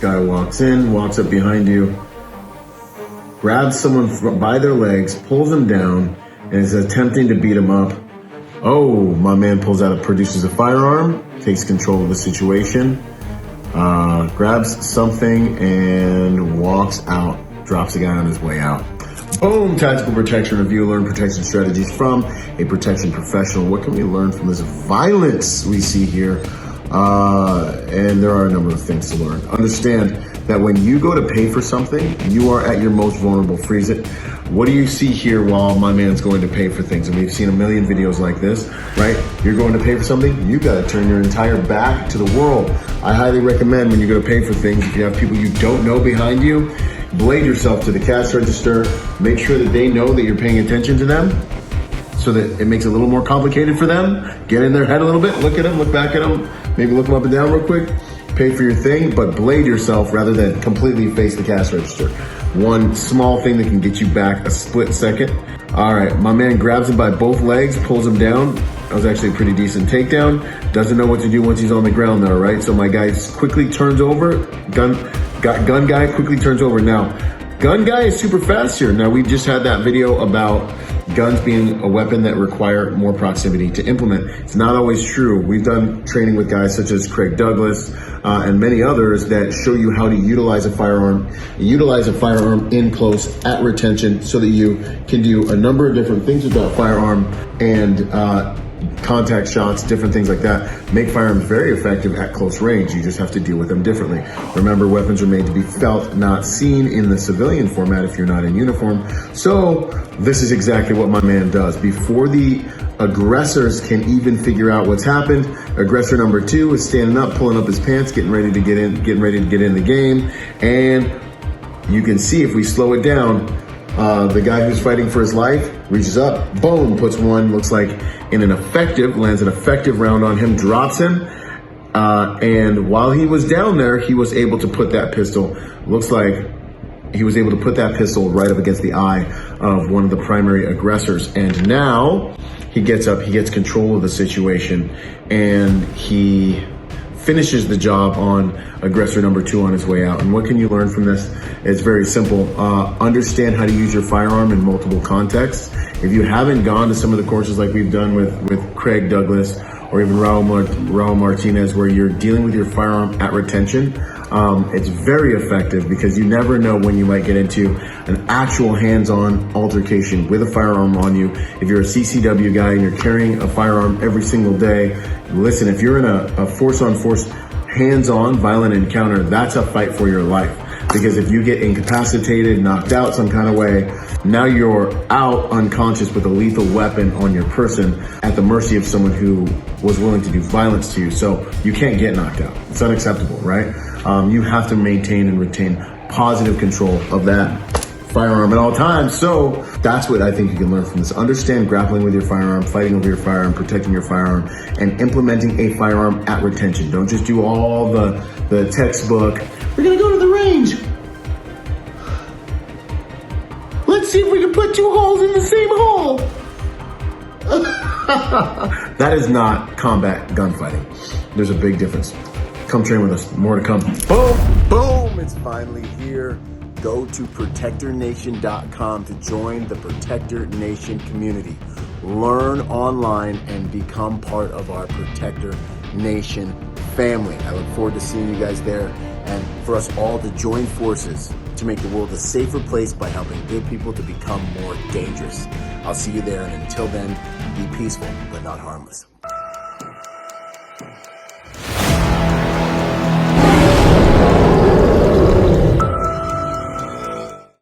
Guy walks in, walks up behind you, grabs someone by their legs, pulls them down, and is attempting to beat them up. Oh, my man produces a firearm, takes control of the situation, grabs something and walks out, drops the guy on his way out. Boom, tactical protection review, learn protection strategies from a protection professional. What can we learn from this violence we see here? And there are a number of things to learn. Understand that when you go to pay for something, you are at your most vulnerable. Freeze it. What do you see here while my man's going to pay for things? And we've seen a million videos like this, right? You're going to pay for something, you got to turn your entire back to the world. I highly recommend when you go to pay for things, if you have people you don't know behind you, blade yourself to the cash register. Make sure that they know that you're paying attention to them so that it makes it a little more complicated for them. Get in their head a little bit, look at them, look back at them, maybe look them up and down real quick. Pay for your thing, but blade yourself rather than completely face the cash register. One small thing that can get you back a split second. All right, my man grabs him by both legs, pulls him down. That was actually a pretty decent takedown. Doesn't know what to do once he's on the ground though, right? So my guy quickly turns over. Gun guy quickly turns over. Now, gun guy is super fast here. Now, we just had that video about guns being a weapon that require more proximity to implement. It's not always true. We've done training with guys such as Craig Douglas and many others that show you how to utilize a firearm in close at retention so that you can do a number of different things with that firearm and contact shots, different things like that. Make firearms very effective at close range. You just have to deal with them differently. Remember, weapons are made to be felt, not seen in the civilian format if you're not in uniform. So this is exactly what my man does. Before the aggressors can even figure out what's happened, aggressor number 2 is standing up, pulling up his pants, getting ready to get in the game. And you can see if we slow it down, the guy who's fighting for his life reaches up, boom, puts one, looks like lands an effective round on him, drops him. And while he was down there, he was able to put that pistol, looks like he was able to put that pistol right up against the eye of one of the primary aggressors. And now he gets up, he gets control of the situation, and he finishes the job on aggressor number 2 on his way out. And what can you learn from this? It's very simple. Understand how to use your firearm in multiple contexts. If you haven't gone to some of the courses like we've done with Craig Douglas or even Raul Martinez, where you're dealing with your firearm at retention, it's very effective because you never know when you might get into an actual hands-on altercation with a firearm on you. If you're a CCW guy and you're carrying a firearm every single day, listen, if you're in a force-on-force, hands-on violent encounter, that's a fight for your life. Because if you get incapacitated, knocked out some kind of way, now you're out unconscious with a lethal weapon on your person at the mercy of someone who was willing to do violence to you. So you can't get knocked out. It's unacceptable, right? You have to maintain and retain positive control of that firearm at all times. So that's what I think you can learn from this. Understand grappling with your firearm, fighting over your firearm, protecting your firearm, and implementing a firearm at retention. Don't just do all the textbook. We're gonna go to the range. Let's see if we can put 2 holes in the same hole. That is not combat gunfighting. There's a big difference. Come train with us. More to come. Boom, boom. It's finally here. Go to protectornation.com to join the Protector Nation community. Learn online and become part of our Protector Nation family. I look forward to seeing you guys there and for us all to join forces to make the world a safer place by helping good people to become more dangerous. I'll see you there, and until then, be peaceful but not harmless.